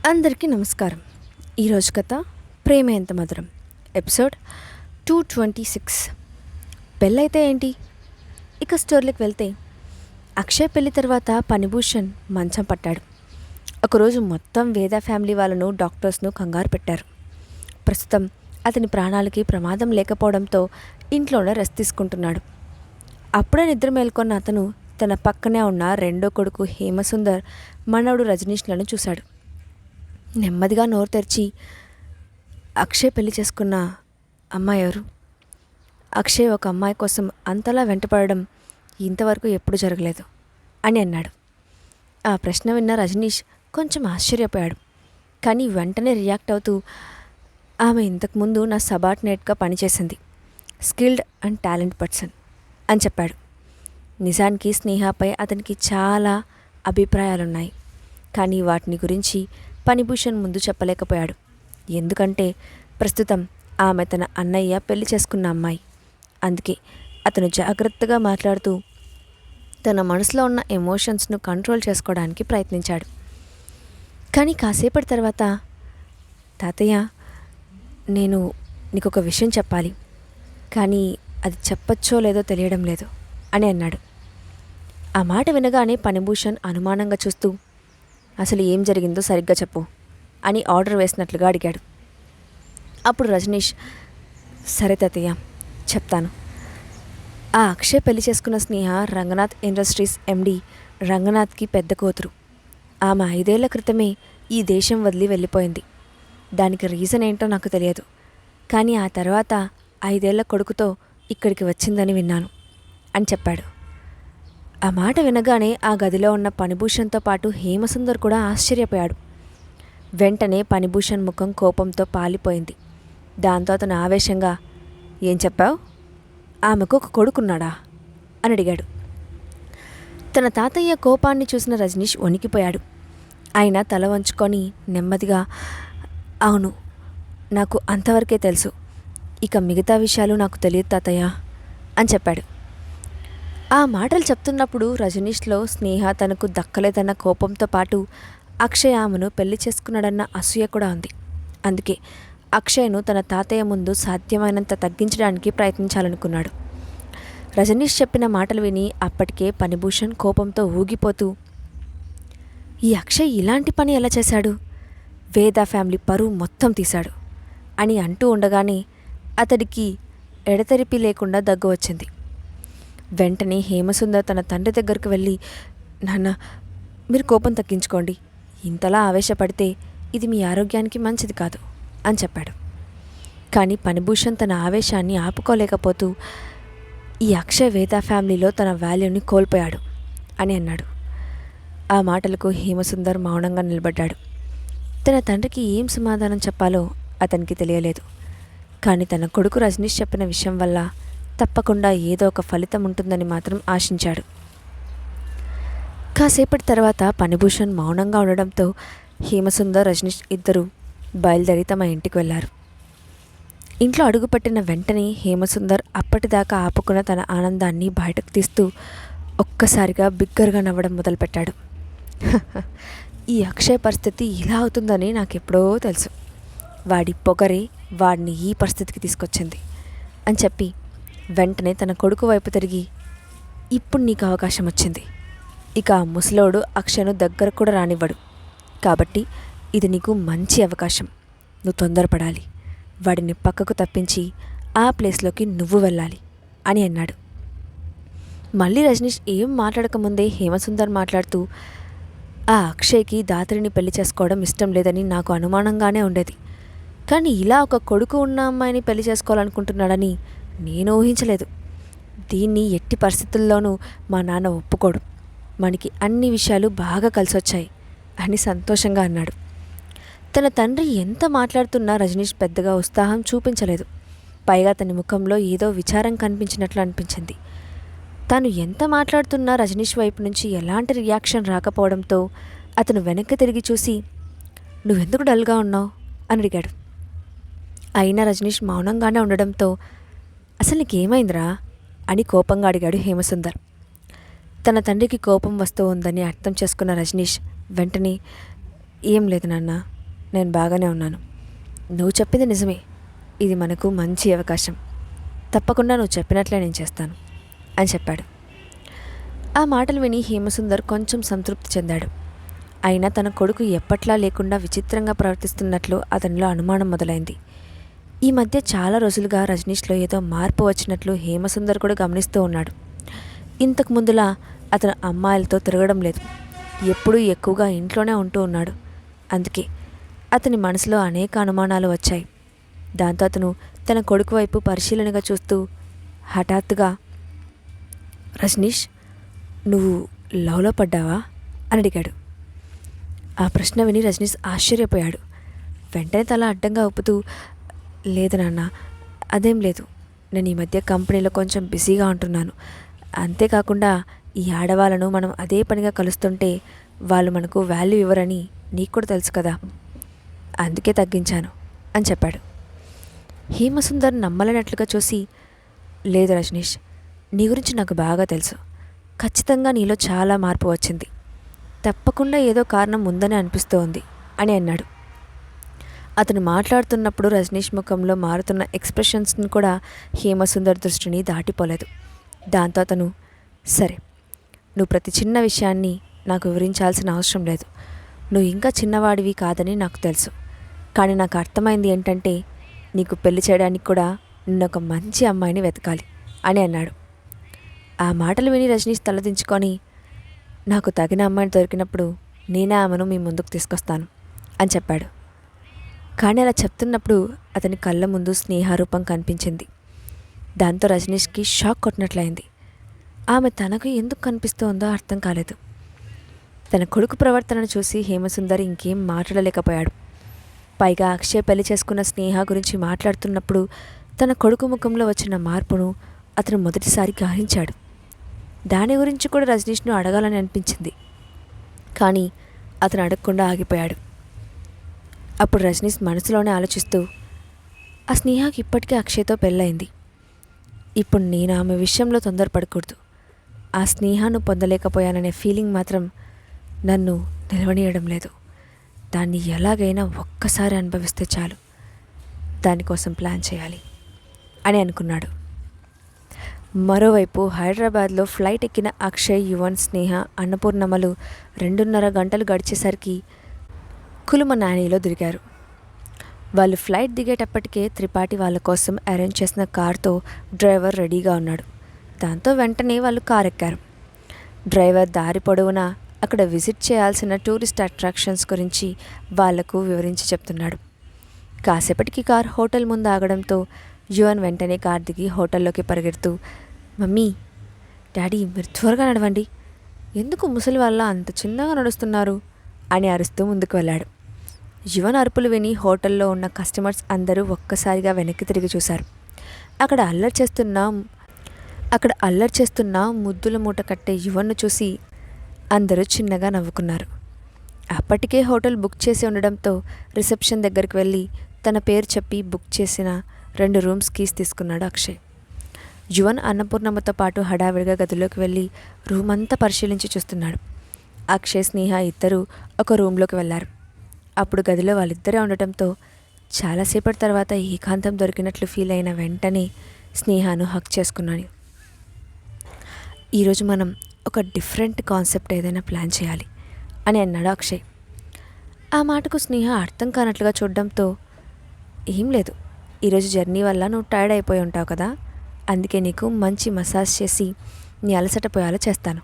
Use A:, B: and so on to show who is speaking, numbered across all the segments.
A: అందరికీ నమస్కారం. ఈరోజు కథ ప్రేమ ఎంత మధురం, ఎపిసోడ్ 226. పెళ్ళైతే ఏంటి? ఇక స్టోరీలోకి వెళ్తే, అక్షయ్ పెళ్లి తర్వాత ఫణిభూషణ్ మంచం పట్టాడు. ఒకరోజు మొత్తం వేద ఫ్యామిలీ వాళ్ళను డాక్టర్స్ను కంగారు పెట్టారు. ప్రస్తుతం అతని ప్రాణాలకి ప్రమాదం లేకపోవడంతో ఇంట్లోనే రెస్ట్ తీసుకుంటున్నాడు. అప్పుడే నిద్ర మేల్కొన్న అతను తన పక్కనే ఉన్న రెండో కొడుకు హేమసుందర్, మనవడు రజనీష్లను చూశాడు. నెమ్మదిగా నోరు తెరిచి, అక్షయ్ పెళ్లి చేసుకున్న అమ్మాయి ఎవరు? అక్షయ్ ఒక అమ్మాయి కోసం అంతలా వెంటపడడం ఇంతవరకు ఎప్పుడు జరగలేదు అని అన్నాడు. ఆ ప్రశ్న విన్న రజనీష్ కొంచెం ఆశ్చర్యపోయాడు. కానీ వెంటనే రియాక్ట్ అవుతూ, ఆమె ఇంతకుముందు నా సబార్డినేట్గా పనిచేసింది, స్కిల్డ్ అండ్ టాలెంట్ పర్సన్ అని చెప్పాడు. నిజానికి స్నేహపై అతనికి చాలా అభిప్రాయాలున్నాయి. కానీ వాటిని గురించి ఫణిభూషణ్ ముందు చెప్పలేకపోయాడు. ఎందుకంటే ప్రస్తుతం ఆమె తన అన్నయ్య పెళ్లి చేసుకున్న అమ్మాయి. అందుకే అతను జాగ్రత్తగా మాట్లాడుతూ తన మనసులో ఉన్న ఎమోషన్స్ను కంట్రోల్ చేసుకోవడానికి ప్రయత్నించాడు. కానీ కాసేపటి తర్వాత, తాతయ్య, నేను నీకు ఒక విషయం చెప్పాలి, కానీ అది చెప్పచ్చో లేదో తెలియడం లేదు అని అన్నాడు. ఆ మాట వినగానే ఫణిభూషణ్ అనుమానంగా చూస్తూ, అసలు ఏం జరిగిందో సరిగ్గా చెప్పు అని ఆర్డర్ వేసినట్లుగా అడిగాడు. అప్పుడు రజనీష్, సరే తాతయ్య, చెప్తాను. ఆ అక్షయ్ పెళ్లి చేసుకున్న స్నేహ రంగనాథ్ ఇండస్ట్రీస్ ఎండి రంగనాథ్కి పెద్ద కూతురు. ఆమె 5 ఏళ్ల క్రితమే ఈ దేశం వదిలి వెళ్ళిపోయింది. దానికి రీజన్ ఏంటో నాకు తెలియదు, కానీ ఆ తర్వాత 5 ఏళ్ల కొడుకుతో ఇక్కడికి వచ్చిందని విన్నాను అని చెప్పాడు. ఆ మాట వినగానే ఆ గదిలో ఉన్న ఫణిభూషణ్తో పాటు హేమసుందర్ కూడా ఆశ్చర్యపోయాడు. వెంటనే ఫణిభూషణ్ ముఖం కోపంతో పాలిపోయింది. దాంతో అతను ఆవేశంగా, ఏం చెప్పావు? ఆమెకు ఒక కొడుకున్నాడా అని అడిగాడు. తన తాతయ్య కోపాన్ని చూసిన రజనీష్ వణికిపోయాడు. ఆయన తల వంచుకొని నెమ్మదిగా, అవును, నాకు అంతవరకే తెలుసు, ఇక మిగతా విషయాలు నాకు తెలియదు తాతయ్య అని చెప్పాడు. ఆ మాటలు చెప్తున్నప్పుడు రజనీష్లో స్నేహ తనకు దక్కలేదన్న కోపంతో పాటు అక్షయ్ ఆమెను పెళ్లి చేసుకున్నాడన్న అసూయ కూడా ఉంది. అందుకే అక్షయ్ను తన తాతయ్య ముందు సాధ్యమైనంత తగ్గించడానికి ప్రయత్నించాలనుకున్నాడు. రజనీష్ చెప్పిన మాటలు విని అప్పటికే ఫణిభూషణ్ కోపంతో ఊగిపోతూ, ఈ అక్షయ్ ఇలాంటి పని ఎలా చేశాడు? వేద ఫ్యామిలీ పరువు మొత్తం తీశాడు అని అంటూ ఉండగానే అతడికి ఎడతెరిపి లేకుండా దగ్గు వచ్చింది. వెంటనే హేమసుందర్ తన తండ్రి దగ్గరకు వెళ్ళి, నాన్న, మీరు కోపం తగ్గించుకోండి, ఇంతలా ఆవేశపడితే ఇది మీ ఆరోగ్యానికి మంచిది కాదు అని చెప్పాడు. కానీ ఫణిభూషణ్ తన ఆవేశాన్ని ఆపుకోలేకపోతూ, ఈ అక్షయ్ వేద ఫ్యామిలీలో తన వాల్యూని కోల్పోయాడు అని అన్నాడు. ఆ మాటలకు హేమసుందర్ మౌనంగా నిలబడ్డాడు. తన తండ్రికి ఏం సమాధానం చెప్పాలో అతనికి తెలియలేదు. కానీ తన కొడుకు రజనీష్ చెప్పిన విషయం వల్ల తప్పకుండా ఏదో ఒక ఫలితం ఉంటుందని మాత్రం ఆశించాడు. కాసేపటి తర్వాత ఫణిభూషణ్ మౌనంగా ఉండడంతో హేమసుందర్, రజనీష్ ఇద్దరూ బయలుదేరి తమ ఇంటికి వెళ్లారు. ఇంట్లో అడుగుపెట్టిన వెంటనే హేమసుందర్ అప్పటిదాకా ఆపుకున్న తన ఆనందాన్ని బయటకు తీస్తూ ఒక్కసారిగా బిగ్గరగా నవ్వడం మొదలుపెట్టాడు. ఈ అక్షయ్ పరిస్థితి ఇలా అవుతుందని నాకెప్పుడో తెలుసు. వాడి పొగరే వాడిని ఈ పరిస్థితికి తీసుకొచ్చింది అని చెప్పి వెంటనే తన కొడుకు వైపు తిరిగి, ఇప్పుడు నీకు అవకాశం వచ్చింది. ఇక ఆ ముసలోడు అక్షయ్ను దగ్గర కూడా రానివ్వడు. కాబట్టి ఇది నీకు మంచి అవకాశం. నువ్వు తొందరపడాలి. వాడిని పక్కకు తప్పించి ఆ ప్లేస్లోకి నువ్వు వెళ్ళాలి అని అన్నాడు. మళ్ళీ రజనీష్ ఏం మాట్లాడకముందే హేమసుందర్ మాట్లాడుతూ, ఆ అక్షయ్కి దాత్రిని పెళ్లి చేసుకోవడం ఇష్టం లేదని నాకు అనుమానంగానే ఉండేది. కానీ ఇలా ఒక కొడుకు ఉన్న అమ్మాయిని పెళ్లి చేసుకోవాలనుకుంటున్నాడని నేను ఊహించలేదు. దీన్ని ఎట్టి పరిస్థితుల్లోనూ మా నాన్న ఒప్పుకోడు. మనకి అన్ని విషయాలు బాగా కలిసొచ్చాయి అని సంతోషంగా అన్నాడు. తన తండ్రి ఎంత మాట్లాడుతున్నా రజనీష్ పెద్దగా ఉత్సాహం చూపించలేదు. పైగా తన ముఖంలో ఏదో విచారం కనిపించినట్లు అనిపించింది. తాను ఎంత మాట్లాడుతున్నా రజనీష్ వైపు నుంచి ఎలాంటి రియాక్షన్ రాకపోవడంతో అతను వెనక్కి తిరిగి చూసి, నువ్వెందుకు డల్గా ఉన్నావు అని అడిగాడు. అయినా రజనీష్ మౌనంగానే ఉండడంతో, అసలు నీకేమైందిరా అని కోపంగా అడిగాడు హేమసుందర్. తన తండ్రికి కోపం వస్తూ ఉందని అర్థం చేసుకున్న రజనీష్ వెంటనే, ఏం లేదు నాన్న, నేను బాగానే ఉన్నాను. నువ్వు చెప్పింది నిజమే. ఇది మనకు మంచి అవకాశం. తప్పకుండా నువ్వు చెప్పినట్లే నేను చేస్తాను అని చెప్పాడు. ఆ మాటలు విని హేమసుందర్ కొంచెం సంతృప్తి చెందాడు. అయినా తన కొడుకు ఎప్పట్లా లేకుండా విచిత్రంగా ప్రవర్తిస్తున్నట్లు అతనిలో అనుమానం మొదలైంది. ఈ మధ్య చాలా రోజులుగా రజనీష్లో ఏదో మార్పు వచ్చినట్లు హేమసుందర్ కూడా గమనిస్తూ ఉన్నాడు. ఇంతకు ముందులా అతను అమ్మాయిలతో తిరగడం లేదు. ఎప్పుడూ ఎక్కువగా ఇంట్లోనే ఉంటూ ఉన్నాడు. అందుకే అతని మనసులో అనేక అనుమానాలు వచ్చాయి. దాంతో అతను తన కొడుకు వైపు పరిశీలనగా చూస్తూ హఠాత్తుగా, రజనీష్, నువ్వు లవ్లో పడ్డావా అని అడిగాడు. ఆ ప్రశ్న విని రజనీష్ ఆశ్చర్యపోయాడు. వెంటనే తల అడ్డంగా ఊపుతూ, లేదు నాన్న, అదేం లేదు. నేను ఈ మధ్య కంపెనీలో కొంచెం బిజీగా ఉంటున్నాను. అంతేకాకుండా ఈ ఆడవాళ్ళను మనం అదే పనిగా కలుస్తుంటే వాళ్ళు మనకు వాల్యూ ఇవ్వరని నీకు కూడా తెలుసు కదా, అందుకే తగ్గించాను అని చెప్పాడు. హేమసుందర్ నమ్మలేనట్లుగా చూసి, లేదు రజనీష్, నీ గురించి నాకు బాగా తెలుసు. ఖచ్చితంగా నీలో చాలా మార్పు వచ్చింది. తప్పకుండా ఏదో కారణం ఉందని అనిపిస్తోంది అని అన్నాడు. అతను మాట్లాడుతున్నప్పుడు రజనీష్ ముఖంలో మారుతున్న ఎక్స్ప్రెషన్స్ని కూడా హేమసుందర్ దృష్టిని దాటిపోలేదు. దాంతో అతను, సరే, నువ్వు ప్రతి చిన్న విషయాన్ని నాకు వివరించాల్సిన అవసరం లేదు. నువ్వు ఇంకా చిన్నవాడివి కాదని నాకు తెలుసు. కానీ నాకు అర్థమైంది ఏంటంటే, నీకు పెళ్లి చేయడానికి కూడా నిన్నొక మంచి అమ్మాయిని వెతకాలి అని అన్నాడు. ఆ మాటలు విని రజనీష్ తలదించుకొని, నాకు తగిన అమ్మాయిని దొరికినప్పుడు నేనే ఆమెను మీ ముందుకు తీసుకొస్తాను అని చెప్పాడు. కానీ అలా చెప్తున్నప్పుడు అతని కళ్ళ ముందు స్నేహారూపం కనిపించింది. దాంతో రజనీష్కి షాక్ కొట్టినట్లయింది. ఆమె తనకు ఎందుకు కనిపిస్తోందో అర్థం కాలేదు. తన కొడుకు ప్రవర్తనను చూసి హేమసుందర్ ఇంకేం మాట్లాడలేకపోయాడు. పైగా అక్షయ్ పెళ్లి చేసుకున్న స్నేహ గురించి మాట్లాడుతున్నప్పుడు తన కొడుకు ముఖంలో వచ్చిన మార్పును అతను మొదటిసారి గ్రహించాడు. దాని గురించి కూడా రజనీష్ను అడగాలని అనిపించింది. కానీ అతను అడగకుండా ఆగిపోయాడు. అప్పుడు రజనీష్ మనసులోనే ఆలోచిస్తూ, ఆ స్నేహకి ఇప్పటికే అక్షయ్తో పెళ్ళయింది. ఇప్పుడు నేను ఆమె విషయంలో తొందరపడకూడదు. ఆ స్నేహాన్ని పొందలేకపోయాననే ఫీలింగ్ మాత్రం నన్ను నిలవనీయడం లేదు. దాన్ని ఎలాగైనా ఒక్కసారి అనుభవిస్తే చాలు. దానికోసం ప్లాన్ చేయాలి అని అనుకున్నాడు. మరోవైపు హైదరాబాద్లో ఫ్లైట్ ఎక్కిన అక్షయ్, యువన్, స్నేహ, అన్నపూర్ణమ్మలు 2.5 గంటలు గడిచేసరికి కులుమనానిలో దిగారు. వాళ్ళు ఫ్లైట్ దిగేటప్పటికే త్రిపాఠి వాళ్ళ కోసం అరేంజ్ చేసిన కార్తో డ్రైవర్ రెడీగా ఉన్నాడు. దాంతో వెంటనే వాళ్ళు కార్ ఎక్కారు. డ్రైవర్ దారి పొడవునా అక్కడ విజిట్ చేయాల్సిన టూరిస్ట్ అట్రాక్షన్స్ గురించి వాళ్లకు వివరించి చెప్తున్నాడు. కాసేపటికి కార్ హోటల్ ముందు ఆగడంతో యువన్ వెంటనే కార్ దిగి హోటల్లోకి పరిగెడుతూ, మమ్మీ, డాడీ, మీరు త్వరగా నడవండి, ఎందుకు ముసలి వాళ్ళ అంత చిన్నగా నడుస్తున్నారు అని అరుస్తూ ముందుకు వెళ్ళాడు. యువన్ అరుపులు విని హోటల్లో ఉన్న కస్టమర్స్ అందరూ ఒక్కసారిగా వెనక్కి తిరిగి చూశారు. అక్కడ అల్లరి చేస్తున్న ముద్దుల మూట కట్టే యువన్ను చూసి అందరూ చిన్నగా నవ్వుకున్నారు. అప్పటికే హోటల్ బుక్ చేసి ఉండడంతో రిసెప్షన్ దగ్గరికి వెళ్ళి తన పేరు చెప్పి బుక్ చేసిన 2 రూమ్స్ కీస్ తీసుకున్నాడు అక్షయ్. యువన్ అన్నపూర్ణమ్మతో పాటు హడావిడిగా గదిలోకి వెళ్ళి రూమ్ అంతా పరిశీలించి చూస్తున్నాడు. అక్షయ్, స్నేహ ఇద్దరూ ఒక రూమ్లోకి వెళ్ళారు. అప్పుడు గదిలో వాళ్ళిద్దరే ఉండటంతో చాలాసేపటి తర్వాత ఏకాంతం దొరికినట్లు ఫీల్ అయిన వెంటనే స్నేహను హక్ చేసుకున్నాను. ఈరోజు మనం ఒక డిఫరెంట్ కాన్సెప్ట్ ఏదైనా ప్లాన్ చేయాలి అని అన్నాడు అక్షయ్. ఆ మాటకు స్నేహ అర్థం కానట్లుగా చూడడంతో, ఏం లేదు, ఈరోజు జర్నీ వల్ల నువ్వు టైర్డ్ అయిపోయి ఉంటావు కదా, అందుకే నీకు మంచి మసాజ్ చేసి నీ అలసట పోయేలా చేస్తాను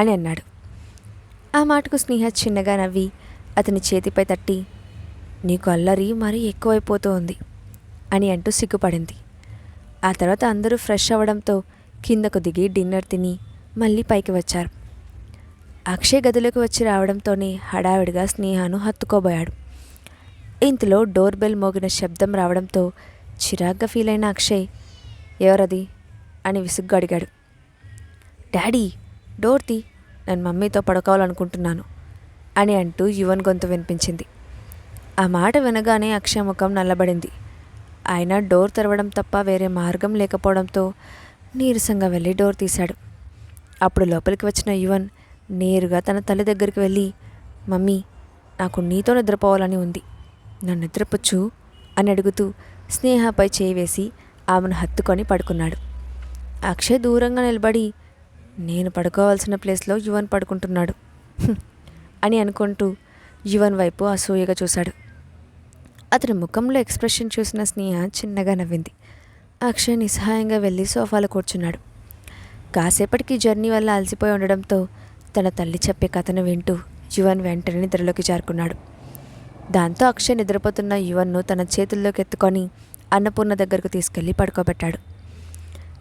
A: అని అన్నాడు. ఆ మాటకు స్నేహ చిన్నగా నవ్వి అతని చేతిపై తట్టి, నీకు అల్లరి మరీ ఎక్కువైపోతూ ఉంది అని అంటూ సిగ్గుపడింది. ఆ తర్వాత అందరూ ఫ్రెష్ అవ్వడంతో కిందకు దిగి డిన్నర్ తిని మళ్ళీ పైకి వచ్చారు. అక్షయ్ గదిలోకి వచ్చి రావడంతోనే హడావిడిగా స్నేహను హత్తుకోబోయాడు. ఇంతలో డోర్ బెల్ మోగిన శబ్దం రావడంతో చిరాగ్గా ఫీల్ అయిన అక్షయ్, ఎవరది అని విసుగ్గా అడిగాడు. డాడీ, డోర్ తీ, నేను మమ్మీతో పడుకోవాలనుకుంటున్నాను అని అంటూ యువన్ గొంతు వినిపించింది. ఆ మాట వినగానే అక్షయ్ ముఖం నల్లబడింది. ఆయన డోర్ తెరవడం తప్ప వేరే మార్గం లేకపోవడంతో నీరసంగా వెళ్ళి డోర్ తీశాడు. అప్పుడు లోపలికి వచ్చిన యువన్ నేరుగా తన తల్లి దగ్గరికి వెళ్ళి, మమ్మీ, నాకు నీతో నిద్రపోవాలని ఉంది నన్ను నిద్రపుచ్చు అని అడుగుతూ స్నేహపై చేయి వేసి ఆమెను హత్తుకొని పడుకున్నాడు. అక్షయ్ దూరంగా నిలబడి నేను పడుకోవాల్సిన ప్లేస్లో యువన్ పడుకుంటున్నాడు అని అనుకుంటూ యువన్ వైపు అసూయగా చూశాడు. అతని ముఖంలో ఎక్స్ప్రెషన్ చూసిన స్నేహ చిన్నగా నవ్వింది. అక్షయ్ నిస్సహాయంగా వెళ్ళి సోఫాలో కూర్చున్నాడు. కాసేపటికి జర్నీ వల్ల అలసిపోయి ఉండడంతో తన తల్లి చెప్పే కథను వింటూ యువన్ వెంటనే నిద్రలోకి జారుకున్నాడు. దాంతో అక్షయ్ నిద్రపోతున్న యువన్ను తన చేతుల్లోకి ఎత్తుకొని అన్నపూర్ణ దగ్గరకు తీసుకెళ్లి పడుకోబెట్టాడు.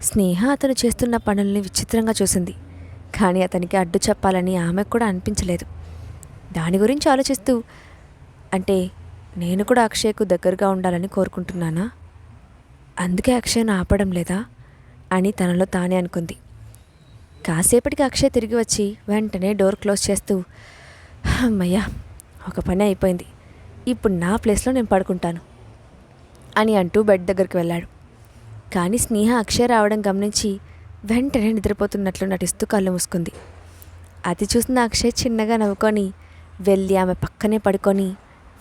A: స్నేహ అతను చేస్తున్న పనుల్ని విచిత్రంగా చూసింది. కానీ అతనికి అడ్డు చెప్పాలని ఆమెకు కూడా అనిపించలేదు. దాని గురించి ఆలోచిస్తూ, అంటే నేను కూడా అక్షయ్కు దగ్గరగా ఉండాలని కోరుకుంటున్నానా? అందుకే అక్షయ్ను ఆపడం లేదా అని తనలో తానే అనుకుంది. కాసేపటికి అక్షయ్ తిరిగి వచ్చి వెంటనే డోర్ క్లోజ్ చేస్తూ, అమ్మయ్యా, ఒక పని అయిపోయింది, ఇప్పుడు నా ప్లేస్లో నేను పడుకుంటాను అని అంటూ బెడ్ దగ్గరికి వెళ్ళాడు. కానీ స్నేహ అక్షయ్ రావడం గమనించి వెంటనే నిద్రపోతున్నట్లు నటిస్తూ కళ్ళు మూసుకుంది. అది చూసిన అక్షయ్ చిన్నగా నవ్వుకొని వెళ్ళి ఆమె పక్కనే పడుకొని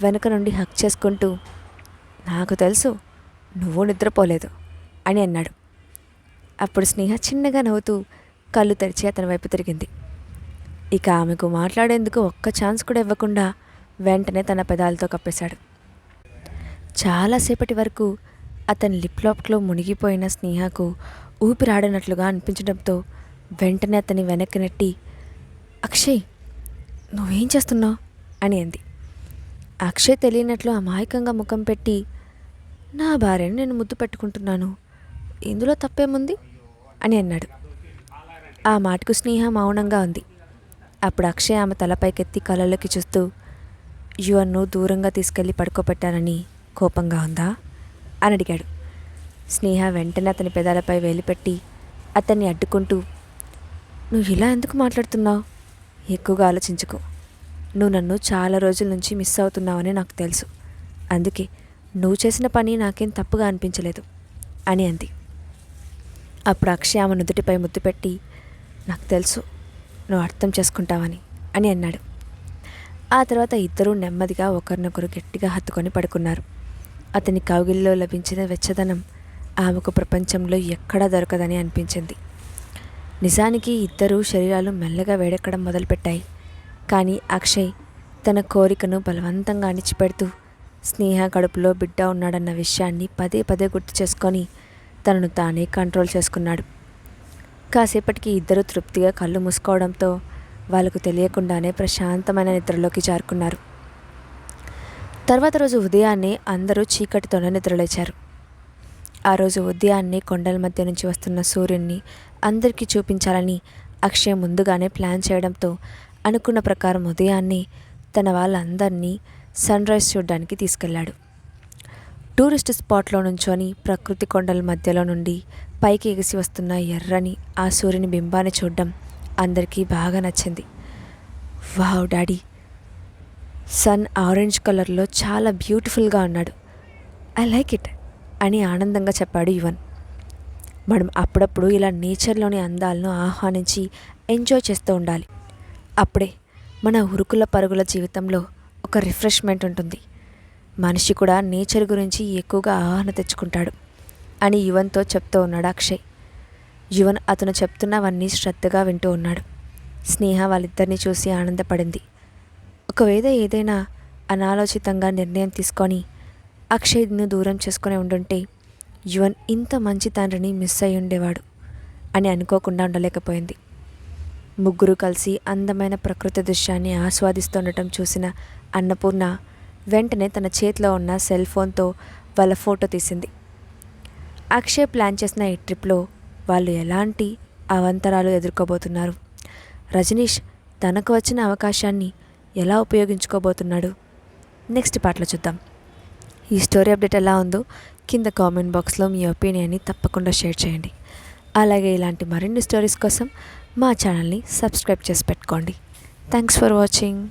A: వెనుక నుండి హక్ చేసుకుంటూ, నాకు తెలుసు నువ్వు నిద్రపోలేదు అని అన్నాడు. అప్పుడు స్నేహ చిన్నగా నవ్వుతూ కళ్ళు తెరిచి అతని వైపు తిరిగింది. ఇక ఆమెకు మాట్లాడేందుకు ఒక్క ఛాన్స్ కూడా ఇవ్వకుండా వెంటనే తన పెదాలతో కప్పేశాడు. చాలాసేపటి వరకు అతని లిప్లాక్లో మునిగిపోయిన స్నేహకు ఊపిరాడనట్లుగా అనిపించడంతో వెంటనే అతని వెనక్కి నెట్టి, అక్షయ్ నువ్వేం చేస్తున్నావు అని అంది. అక్షయ్ తెలియనట్లు అమాయకంగా ముఖం పెట్టి, నా భార్యను నేను ముద్దు పెట్టుకుంటున్నాను, ఇందులో తప్పేముంది అని అన్నాడు. ఆ మాటకు స్నేహ మౌనంగా ఉంది. అప్పుడు అక్షయ్ ఆమె తలపైకెత్తి కళ్ళలోకి చూస్తూ, యువన్ను దూరంగా తీసుకెళ్ళి పడుకోబెట్టానని కోపంగా ఉందా అని అడిగాడు. స్నేహ వెంటనే అతని పెదాలపై వేలిపెట్టి అతన్ని అడ్డుకుంటూ, నువ్వు ఇలా ఎందుకు మాట్లాడుతున్నావు? ఎక్కువగా ఆలోచించుకో. నువ్వు నన్ను చాలా రోజుల నుంచి మిస్ అవుతున్నావని నాకు తెలుసు. అందుకే నువ్వు చేసిన పని నాకేం తప్పుగా అనిపించలేదు అని అంది. అప్పుడు అక్షయ్ ఆమె నుదుటిపై ముద్దు పెట్టి, నాకు తెలుసు నువ్వు అర్థం చేసుకుంటావని అని అన్నాడు. ఆ తర్వాత ఇద్దరూ నెమ్మదిగా ఒకరినొకరు గట్టిగా హత్తుకొని పడుకున్నారు. అతని కౌగిలిలో లభించిన వెచ్చదనం ఆమెకు ప్రపంచంలో ఎక్కడా దొరకదని అనిపించింది. నిజానికి ఇద్దరూ శరీరాలు మెల్లగా వేడెక్కడం మొదలుపెట్టాయి. కానీ అక్షయ్ తన కోరికను బలవంతంగా అణిచిపెడుతూ స్నేహ కడుపులో బిడ్డ ఉన్నాడన్న విషయాన్ని పదే పదే గుర్తు చేసుకొని తనను తానే కంట్రోల్ చేసుకున్నాడు. కాసేపటికి ఇద్దరు తృప్తిగా కళ్ళు మూసుకోవడంతో వాళ్ళకు తెలియకుండానే ప్రశాంతమైన నిద్రలోకి జారుకున్నారు. తర్వాత రోజు ఉదయాన్నే అందరూ చీకటితోనే నిద్రలేచారు. ఆ రోజు ఉదయాన్నే కొండల మధ్య నుంచి వస్తున్న సూర్యుడిని అందరికీ చూపించాలని అక్షయ్ ముందుగానే ప్లాన్ చేయడంతో అనుకున్న ప్రకారం ఉదయాన్నే తన వాళ్ళందరినీ సన్ రైజ్ చూడడానికి తీసుకెళ్లాడు. టూరిస్ట్ స్పాట్లో నుంచొని ప్రకృతి కొండల మధ్యలో నుండి పైకి ఎగిసి వస్తున్న ఎర్రని ఆ సూర్యుని బింబాన్ని చూడడం అందరికీ బాగా నచ్చింది. వావ్ డాడీ, సన్ ఆరెంజ్ కలర్లో చాలా బ్యూటిఫుల్గా ఉన్నాడు, ఐ లైక్ ఇట్ అని ఆనందంగా చెప్పాడు యువన్. మనం అప్పుడప్పుడు ఇలా నేచర్లోని అందాలను ఆహ్వానించి ఎంజాయ్ చేస్తూ ఉండాలి. అప్పుడే మన ఉరుకుల పరుగుల జీవితంలో ఒక రిఫ్రెష్మెంట్ ఉంటుంది. మనిషి కూడా నేచర్ గురించి ఎక్కువగా ఆహ్వాన తెచ్చుకుంటాడు అని యువన్తో చెప్తూ ఉన్నాడు అక్షయ్. యువన్ అతను చెప్తున్నవన్నీ శ్రద్ధగా వింటూ ఉన్నాడు. స్నేహ వాళ్ళిద్దరినీ చూసి ఆనందపడింది. ఒకవేళ ఏదైనా అనాలోచితంగా నిర్ణయం తీసుకొని అక్షయ్ను దూరం చేసుకుని ఉండుంటే యువన్ ఇంత మంచి తండ్రిని మిస్ అయి ఉండేవాడు అని అనుకోకుండా ఉండలేకపోయింది. ముగ్గురు కలిసి అందమైన ప్రకృతి దృశ్యాన్ని ఆస్వాదిస్తుండటం చూసిన అన్నపూర్ణ వెంటనే తన చేతిలో ఉన్న సెల్ ఫోన్తో వాళ్ళ ఫోటో తీసింది. అక్షయ్ ప్లాన్ చేసిన ఈ ట్రిప్లో వాళ్ళు ఎలాంటి అవాంతరాలు ఎదుర్కోబోతున్నారు, రజనీష్ తనకు వచ్చిన అవకాశాన్ని ఎలా ఉపయోగించుకోబోతున్నాడు, నెక్స్ట్ పార్ట్లో చూద్దాం. ఈ స్టోరీ అప్డేట్ ఎలా ఉందో కింద కామెంట్ బాక్స్లో మీ ఒపీనియన్ని తప్పకుండా షేర్ చేయండి. అలాగే ఇలాంటి మరిన్ని స్టోరీస్ కోసం మా ఛానల్ని సబ్స్క్రైబ్ చేసి పెట్టుకోండి. Thanks for watching.